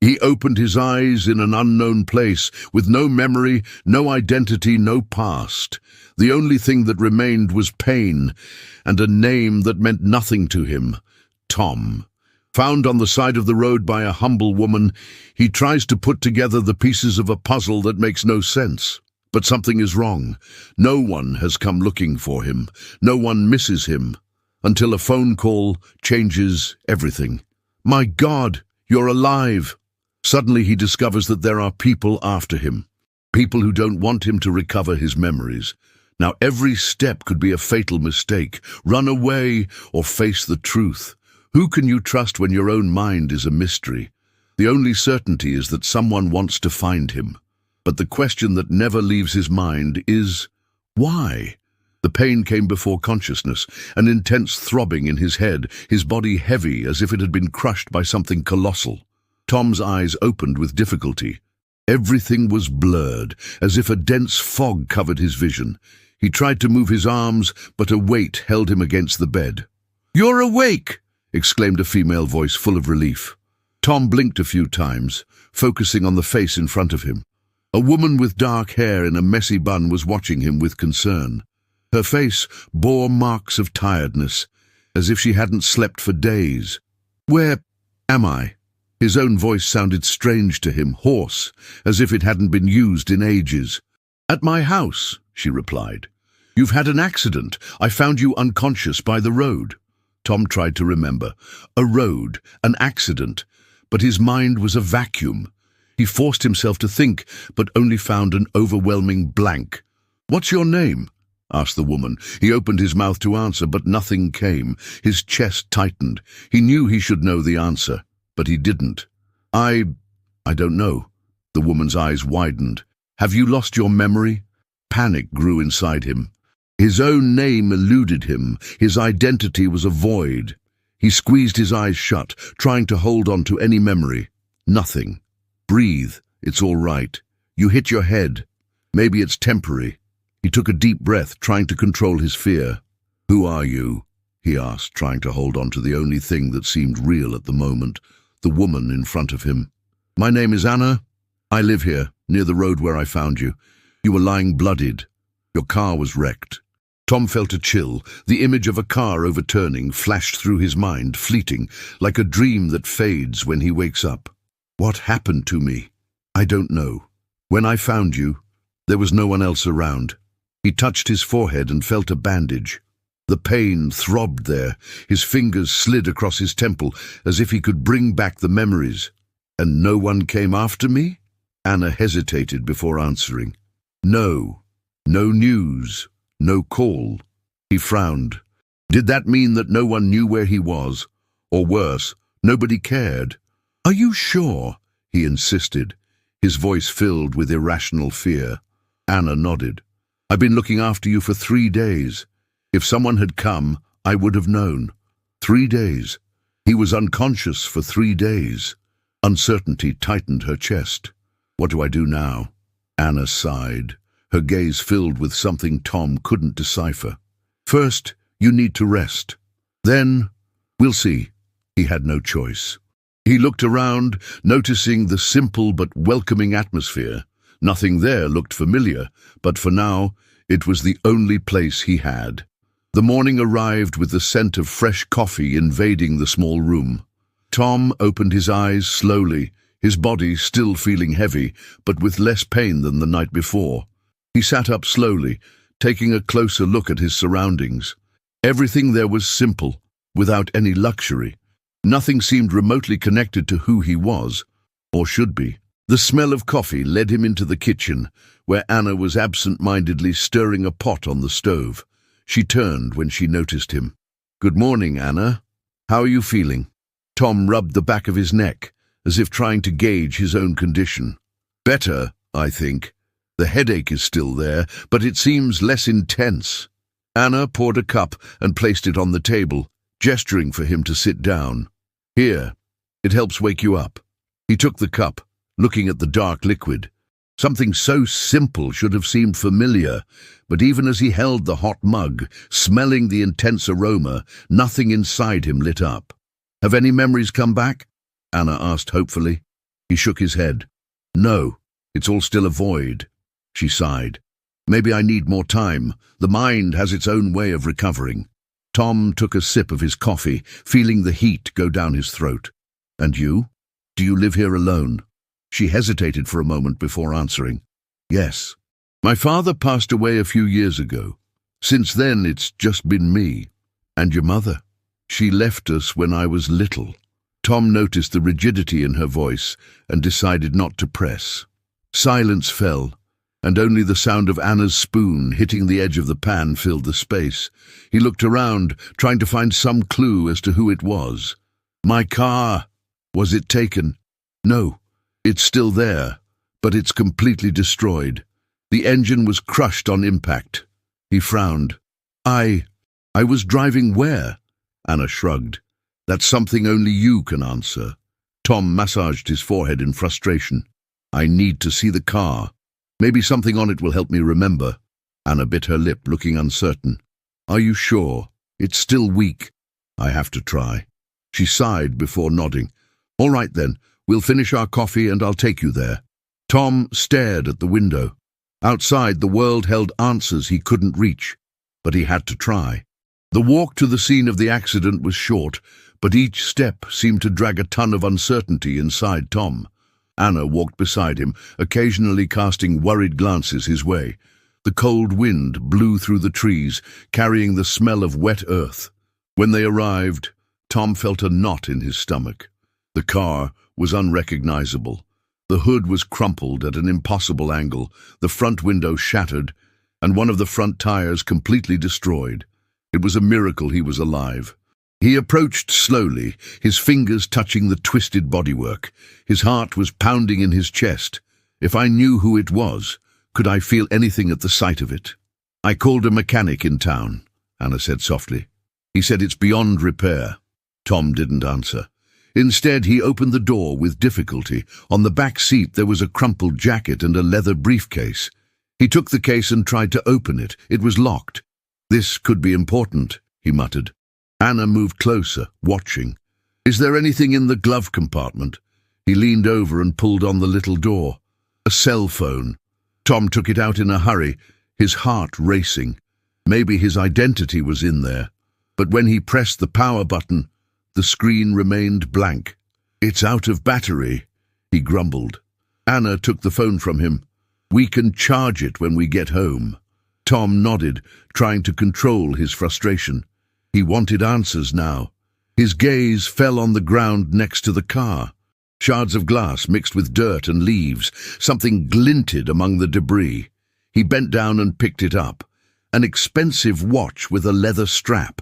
He opened his eyes in an unknown place, with no memory, no identity, no past. The only thing that remained was pain, and a name that meant nothing to him: Tom. Found on the side of the road by a humble woman, he tries to put together the pieces of a puzzle that makes no sense. But something is wrong. No one has come looking for him. No one misses him. Until a phone call changes everything. My God, you're alive! Suddenly he discovers that there are people after him. People who don't want him to recover his memories. Now every step could be a fatal mistake. Run away or face the truth. Who can you trust when your own mind is a mystery? The only certainty is that someone wants to find him. But the question that never leaves his mind is, why? The pain came before consciousness, an intense throbbing in his head, his body heavy as if it had been crushed by something colossal. Tom's eyes opened with difficulty. Everything was blurred, as if a dense fog covered his vision. He tried to move his arms, but a weight held him against the bed. "You're awake!" exclaimed a female voice full of relief. Tom blinked a few times, focusing on the face in front of him. A woman with dark hair in a messy bun was watching him with concern. Her face bore marks of tiredness, as if she hadn't slept for days. "Where am I?" His own voice sounded strange to him, hoarse, as if it hadn't been used in ages. "At my house," she replied. "You've had an accident. I found you unconscious by the road." Tom tried to remember. A road, an accident, but his mind was a vacuum. He forced himself to think, but only found an overwhelming blank. "What's your name?" asked the woman. He opened his mouth to answer, but nothing came. His chest tightened. He knew he should know the answer, but he didn't. I don't know." The woman's eyes widened. "Have you lost your memory?" Panic grew inside him. His own name eluded him. His identity was a void. He squeezed his eyes shut, trying to hold on to any memory. Nothing. "Breathe. It's all right. You hit your head. Maybe it's temporary." He took a deep breath, trying to control his fear. "Who are you?" he asked, trying to hold on to the only thing that seemed real at the moment, the woman in front of him. "My name is Anna. I live here, near the road where I found you. You were lying bloodied. Your car was wrecked." Tom felt a chill. The image of a car overturning flashed through his mind, fleeting, like a dream that fades when he wakes up. "What happened to me? I don't know. When I found you, there was no one else around." He touched his forehead and felt a bandage. The pain throbbed there. His fingers slid across his temple, as if he could bring back the memories. "And no one came after me?" Anna hesitated before answering. "No. No news. No call." He frowned. Did that mean that no one knew where he was? Or worse, nobody cared? "Are you sure?" he insisted, his voice filled with irrational fear. Anna nodded. "I've been looking after you for 3 days. If someone had come, I would have known." 3 days. He was unconscious for 3 days. Uncertainty tightened her chest. "What do I do now?" Anna sighed, her gaze filled with something Tom couldn't decipher. "First, you need to rest. Then, we'll see." He had no choice. He looked around, noticing the simple but welcoming atmosphere. Nothing there looked familiar, but for now, it was the only place he had. The morning arrived with the scent of fresh coffee invading the small room. Tom opened his eyes slowly, his body still feeling heavy, but with less pain than the night before. He sat up slowly, taking a closer look at his surroundings. Everything there was simple, without any luxury. Nothing seemed remotely connected to who he was, or should be. The smell of coffee led him into the kitchen, where Anna was absent-mindedly stirring a pot on the stove. She turned when she noticed him. "Good morning, Anna. How are you feeling?" Tom rubbed the back of his neck, as if trying to gauge his own condition. "Better, I think. The headache is still there, but it seems less intense." Anna poured a cup and placed it on the table, gesturing for him to sit down. "Here, it helps wake you up." He took the cup, looking at the dark liquid. Something so simple should have seemed familiar, but even as he held the hot mug, smelling the intense aroma, nothing inside him lit up. "Have any memories come back?" Anna asked hopefully. He shook his head. No, it's all still a void. She sighed. Maybe I need more time. The mind has its own way of recovering. Tom took a sip of his coffee, feeling the heat go down his throat. And you? Do you live here alone? She hesitated for a moment before answering. Yes. My father passed away a few years ago. Since then, it's just been me. And your mother? She left us when I was little. Tom noticed the rigidity in her voice and decided not to press. Silence fell, and only the sound of Anna's spoon hitting the edge of the pan filled the space. He looked around, trying to find some clue as to who it was. My car! Was it taken? No, it's still there, but it's completely destroyed. The engine was crushed on impact. He frowned. I was driving where? Anna shrugged. That's something only you can answer. Tom massaged his forehead in frustration. I need to see the car. Maybe something on it will help me remember. Anna bit her lip, looking uncertain. Are you sure? It's still weak. I have to try. She sighed before nodding. All right then, we'll finish our coffee and I'll take you there. Tom stared at the window. Outside, the world held answers he couldn't reach, but he had to try. The walk to the scene of the accident was short, but each step seemed to drag a ton of uncertainty inside Tom. Anna walked beside him, occasionally casting worried glances his way. The cold wind blew through the trees, carrying the smell of wet earth. When they arrived, Tom felt a knot in his stomach. The car was unrecognizable. The hood was crumpled at an impossible angle, the front window shattered, and one of the front tires completely destroyed. It was a miracle he was alive. He approached slowly, his fingers touching the twisted bodywork. His heart was pounding in his chest. If I knew who it was, could I feel anything at the sight of it? I called a mechanic in town, Anna said softly. He said it's beyond repair. Tom didn't answer. Instead, he opened the door with difficulty. On the back seat there was a crumpled jacket and a leather briefcase. He took the case and tried to open it. It was locked. This could be important, he muttered. Anna moved closer, watching. Is there anything in the glove compartment? He leaned over and pulled on the little door. A cell phone. Tom took it out in a hurry, his heart racing. Maybe his identity was in there. But when he pressed the power button, the screen remained blank. It's out of battery, he grumbled. Anna took the phone from him. We can charge it when we get home. Tom nodded, trying to control his frustration. He wanted answers now. His gaze fell on the ground next to the car. Shards of glass mixed with dirt and leaves. Something glinted among the debris. He bent down and picked it up. An expensive watch with a leather strap.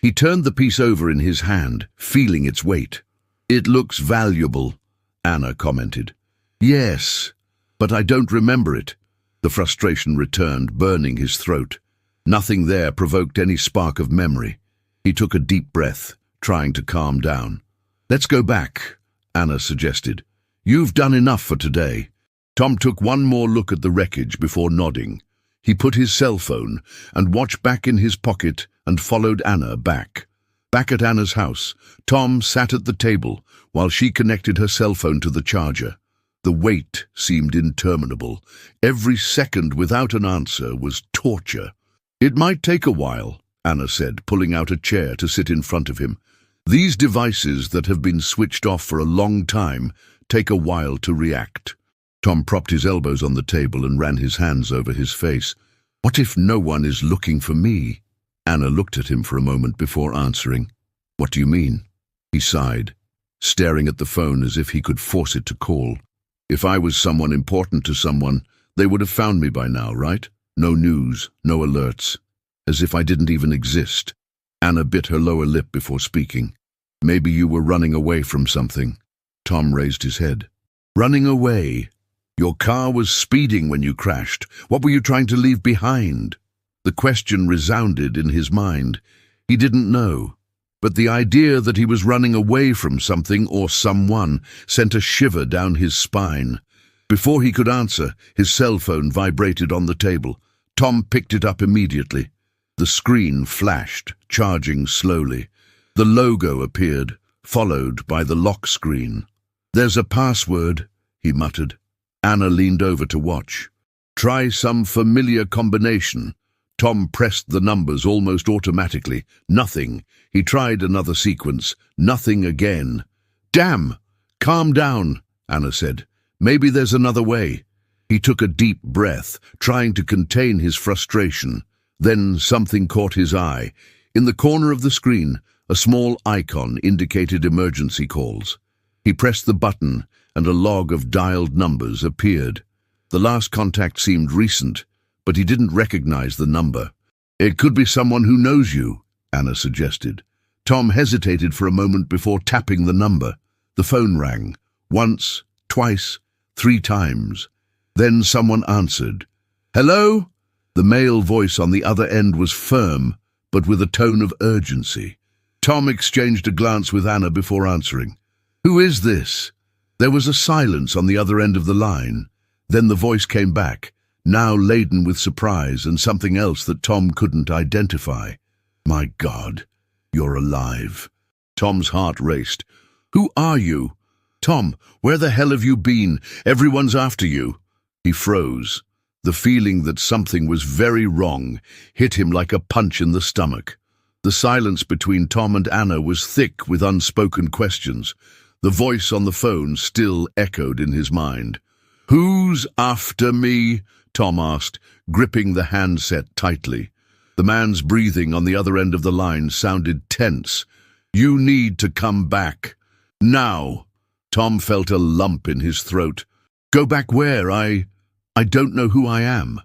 He turned the piece over in his hand, feeling its weight. It looks valuable, Anna commented. Yes, but I don't remember it. The frustration returned, burning his throat. Nothing there provoked any spark of memory. He took a deep breath, trying to calm down. Let's go back, Anna suggested. You've done enough for today. Tom took one more look at the wreckage before nodding. He put his cell phone and watch back in his pocket and followed Anna back. Back at Anna's house, Tom sat at the table while she connected her cell phone to the charger. The wait seemed interminable. Every second without an answer was torture. It might take a while, Anna said, pulling out a chair to sit in front of him. These devices that have been switched off for a long time take a while to react. Tom propped his elbows on the table and ran his hands over his face. What if no one is looking for me? Anna looked at him for a moment before answering. What do you mean? He sighed, staring at the phone as if he could force it to call. If I was someone important to someone, they would have found me by now, right? No news, no alerts. As if I didn't even exist. Anna bit her lower lip before speaking. Maybe you were running away from something. Tom raised his head. Running away? Your car was speeding when you crashed. What were you trying to leave behind? The question resounded in his mind. He didn't know. But the idea that he was running away from something or someone sent a shiver down his spine. Before he could answer, his cell phone vibrated on the table. Tom picked it up immediately. The screen flashed, charging slowly. The logo appeared, followed by the lock screen. There's a password, he muttered. Anna leaned over to watch. Try some familiar combination. Tom pressed the numbers almost automatically. Nothing. He tried another sequence. Nothing again. Damn! Calm down, Anna said. Maybe there's another way. He took a deep breath, trying to contain his frustration. Then something caught his eye. In the corner of the screen, a small icon indicated emergency calls. He pressed the button, and a log of dialed numbers appeared. The last contact seemed recent, but he didn't recognize the number. It could be someone who knows you, Anna suggested. Tom hesitated for a moment before tapping the number. The phone rang. Once, twice, 3 times. Then someone answered. Hello? The male voice on the other end was firm, but with a tone of urgency. Tom exchanged a glance with Anna before answering. Who is this? There was a silence on the other end of the line. Then the voice came back, now laden with surprise and something else that Tom couldn't identify. My God, you're alive. Tom's heart raced. Who are you? Tom, where the hell have you been? Everyone's after you. He froze. The feeling that something was very wrong hit him like a punch in the stomach. The silence between Tom and Anna was thick with unspoken questions. The voice on the phone still echoed in his mind. Who's after me? Tom asked, gripping the handset tightly. The man's breathing on the other end of the line sounded tense. You need to come back. Now. Tom felt a lump in his throat. Go back where? I don't know who I am.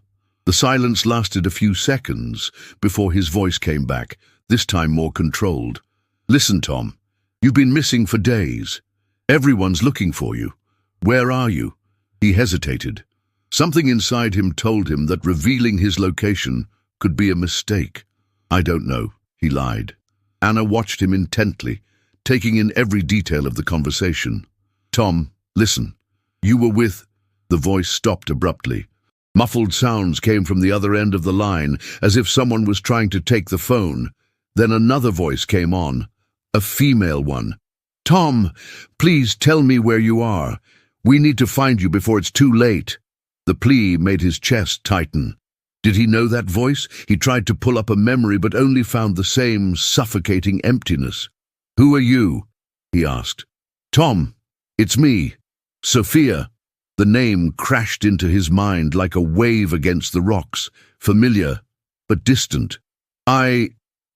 The silence lasted a few seconds before his voice came back, this time more controlled. Listen, Tom, you've been missing for days. Everyone's looking for you. Where are you? He hesitated. Something inside him told him that revealing his location could be a mistake. I don't know, he lied. Anna watched him intently, taking in every detail of the conversation. Tom, listen. You were with... The voice stopped abruptly. Muffled sounds came from the other end of the line, as if someone was trying to take the phone. Then another voice came on, a female one. Tom, please tell me where you are. We need to find you before it's too late. The plea made his chest tighten. Did he know that voice? He tried to pull up a memory, but only found the same suffocating emptiness. Who are you? He asked. Tom, it's me, Sophia. The name crashed into his mind like a wave against the rocks, familiar, but distant. I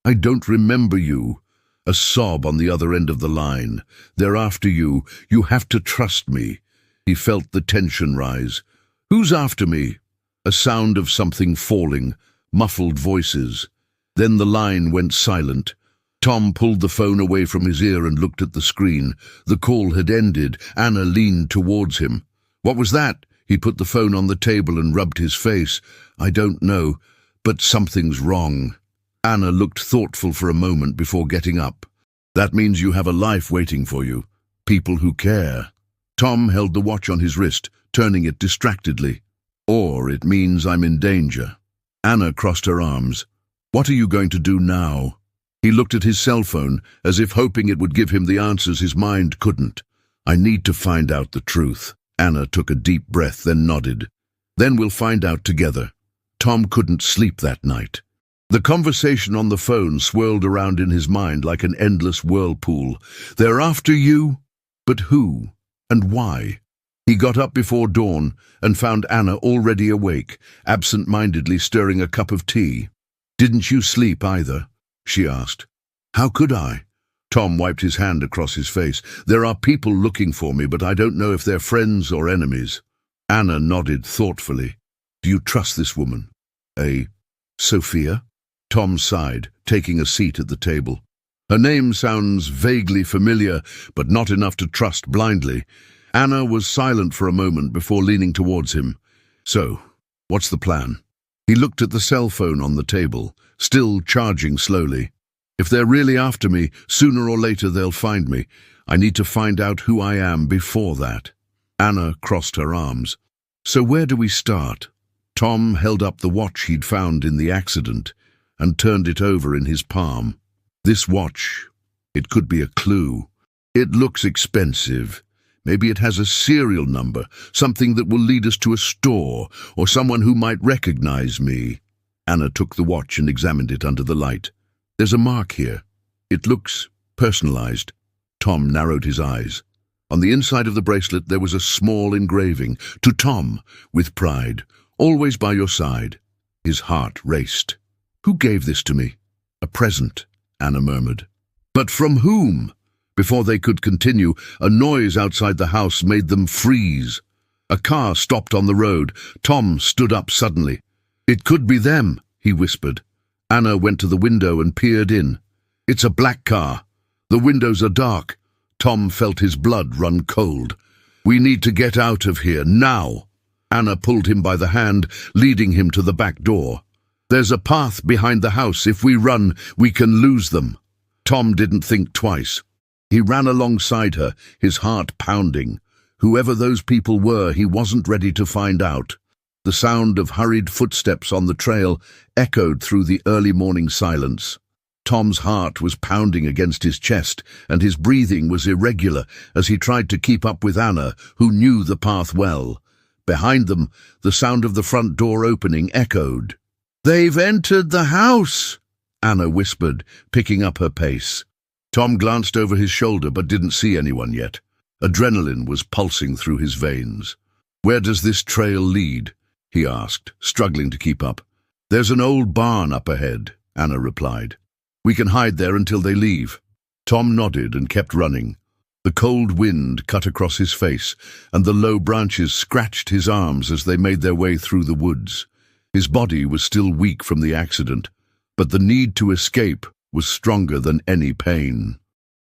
don't remember you. A sob on the other end of the line. They're after you. You have to trust me. He felt the tension rise. Who's after me? A sound of something falling, muffled voices. Then the line went silent. Tom pulled the phone away from his ear and looked at the screen. The call had ended. Anna leaned towards him. What was that? He put the phone on the table and rubbed his face. I don't know, but something's wrong. Anna looked thoughtful for a moment before getting up. That means you have a life waiting for you. People who care. Tom held the watch on his wrist, turning it distractedly. Or it means I'm in danger. Anna crossed her arms. What are you going to do now? He looked at his cell phone, as if hoping it would give him the answers his mind couldn't. I need to find out the truth. Anna took a deep breath, then nodded. Then we'll find out together. Tom couldn't sleep that night. The conversation on the phone swirled around in his mind like an endless whirlpool. They're after you? But who? And why? He got up before dawn and found Anna already awake, absent-mindedly stirring a cup of tea. Didn't you sleep either? She asked. How could I? Tom wiped his hand across his face. There are people looking for me, but I don't know if they're friends or enemies. Anna nodded thoughtfully. Do you trust this woman? Sophia? Tom sighed, taking a seat at the table. Her name sounds vaguely familiar, but not enough to trust blindly. Anna was silent for a moment before leaning towards him. So, what's the plan? He looked at the cell phone on the table, still charging slowly. If they're really after me, sooner or later they'll find me. I need to find out who I am before that. Anna crossed her arms. So where do we start? Tom held up the watch he'd found in the accident and turned it over in his palm. This watch, it could be a clue. It looks expensive. Maybe it has a serial number, something that will lead us to a store, or someone who might recognize me. Anna took the watch and examined it under the light. There's a mark here. It looks personalized. Tom narrowed his eyes. On the inside of the bracelet there was a small engraving. To Tom, with pride, always by your side. His heart raced. Who gave this to me? A present, Anna murmured. But from whom? Before they could continue, a noise outside the house made them freeze. A car stopped on the road. Tom stood up suddenly. It could be them, he whispered. Anna went to the window and peered in. It's a black car. The windows are dark. Tom felt his blood run cold. We need to get out of here, now. Anna pulled him by the hand, leading him to the back door. There's a path behind the house. If we run, we can lose them. Tom didn't think twice. He ran alongside her, his heart pounding. Whoever those people were, he wasn't ready to find out. The sound of hurried footsteps on the trail echoed through the early morning silence. Tom's heart was pounding against his chest, and his breathing was irregular as he tried to keep up with Anna, who knew the path well. Behind them, the sound of the front door opening echoed. "They've entered the house," Anna whispered, picking up her pace. Tom glanced over his shoulder but didn't see anyone yet. Adrenaline was pulsing through his veins. "Where does this trail lead?" he asked, struggling to keep up. "There's an old barn up ahead," Anna replied. "We can hide there until they leave." Tom nodded and kept running. The cold wind cut across his face, and the low branches scratched his arms as they made their way through the woods. His body was still weak from the accident, but the need to escape was stronger than any pain.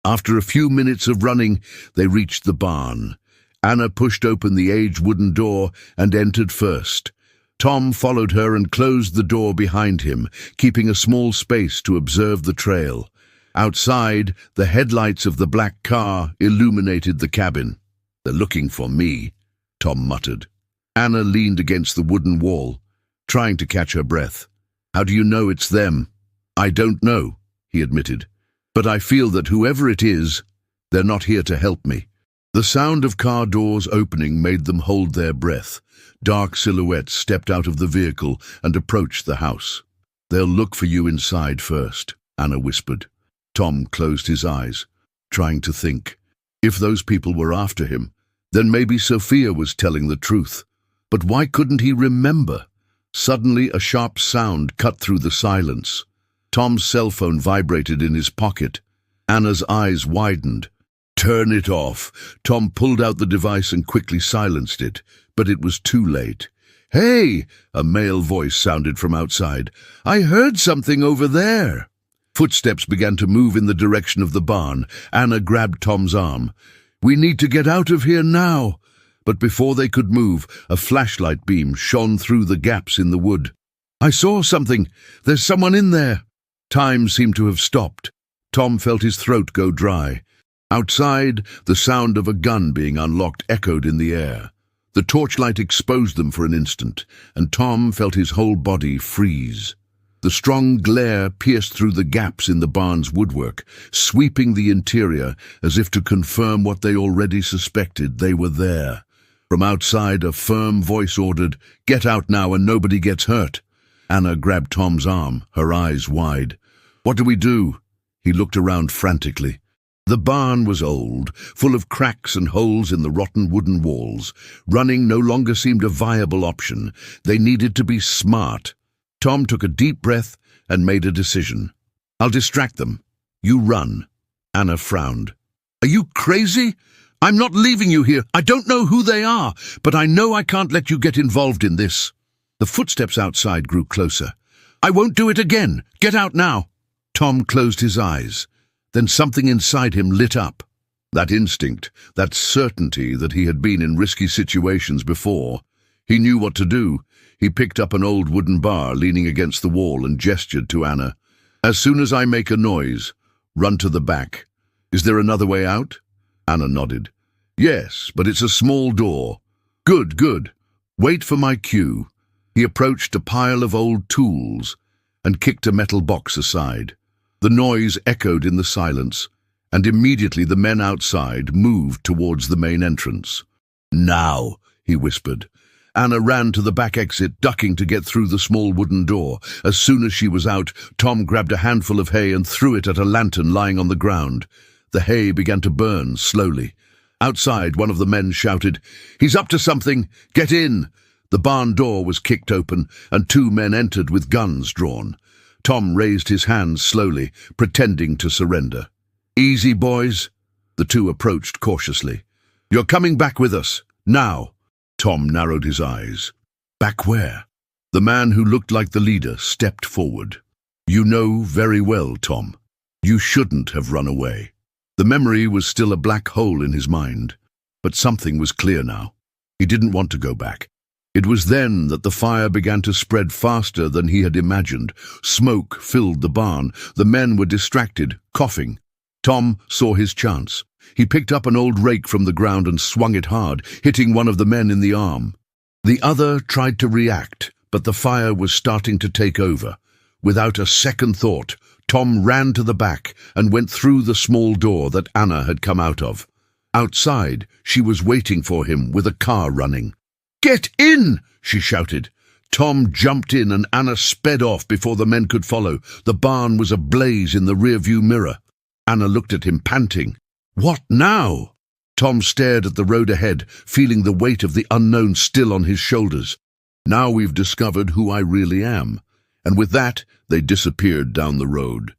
After a few minutes of running, they reached the barn. Anna pushed open the aged wooden door and entered first. Tom followed her and closed the door behind him, keeping a small space to observe the trail. Outside, the headlights of the black car illuminated the cabin. "They're looking for me," Tom muttered. Anna leaned against the wooden wall, trying to catch her breath. "How do you know it's them?" "I don't know," he admitted. "But I feel that whoever it is, they're not here to help me." The sound of car doors opening made them hold their breath. Dark silhouettes stepped out of the vehicle and approached the house. "They'll look for you inside first," Anna whispered. Tom closed his eyes, trying to think. If those people were after him, then maybe Sophia was telling the truth. But why couldn't he remember? Suddenly, a sharp sound cut through the silence. Tom's cell phone vibrated in his pocket. Anna's eyes widened. "Turn it off." Tom pulled out the device and quickly silenced it, but it was too late. "Hey!" a male voice sounded from outside. "I heard something over there." Footsteps began to move in the direction of the barn. Anna grabbed Tom's arm. "We need to get out of here now." But before they could move, a flashlight beam shone through the gaps in the wood. "I saw something. There's someone in there." Time seemed to have stopped. Tom felt his throat go dry. Outside, the sound of a gun being unlocked echoed in the air. The torchlight exposed them for an instant, and Tom felt his whole body freeze. The strong glare pierced through the gaps in the barn's woodwork, sweeping the interior as if to confirm what they already suspected. They were there. From outside, a firm voice ordered, "Get out now and nobody gets hurt." Anna grabbed Tom's arm, her eyes wide. "What do we do?" He looked around frantically. The barn was old, full of cracks and holes in the rotten wooden walls. Running no longer seemed a viable option. They needed to be smart. Tom took a deep breath and made a decision. "I'll distract them. You run." Anna frowned. "Are you crazy? I'm not leaving you here. I don't know who they are, but I know I can't let you get involved in this." The footsteps outside grew closer. "I won't do it again. Get out now." Tom closed his eyes. Then something inside him lit up. That instinct, that certainty that he had been in risky situations before. He knew what to do. He picked up an old wooden bar leaning against the wall and gestured to Anna. "As soon as I make a noise, run to the back. Is there another way out?" Anna nodded. "Yes, but it's a small door." "Good, good. Wait for my cue." He approached a pile of old tools and kicked a metal box aside. The noise echoed in the silence. and immediately the men outside moved towards the main entrance. "Now," he whispered. Anna ran to the back exit, ducking to get through the small wooden door. As soon as she was out, Tom grabbed a handful of hay and threw it at a lantern lying on the ground. The hay began to burn slowly. Outside, one of the men shouted, "He's up to something! Get in!" The barn door was kicked open, and two men entered with guns drawn. Tom raised his hands slowly, pretending to surrender. "Easy, boys." The two approached cautiously. "You're coming back with us, now." Tom narrowed his eyes. "Back where?" The man who looked like the leader stepped forward. "You know very well, Tom. You shouldn't have run away." The memory was still a black hole in his mind, but something was clear now. He didn't want to go back. It was then that the fire began to spread faster than he had imagined. Smoke filled the barn. The men were distracted, coughing. Tom saw his chance. He picked up an old rake from the ground and swung it hard, hitting one of the men in the arm. The other tried to react, but the fire was starting to take over. Without a second thought, Tom ran to the back and went through the small door that Anna had come out of. Outside, she was waiting for him with a car running. "Get in!" she shouted. Tom jumped in and Anna sped off before the men could follow. The barn was ablaze in the rearview mirror. Anna looked at him, panting. "What now?" Tom stared at the road ahead, feeling the weight of the unknown still on his shoulders. "Now we've discovered who I really am." And with that, they disappeared down the road.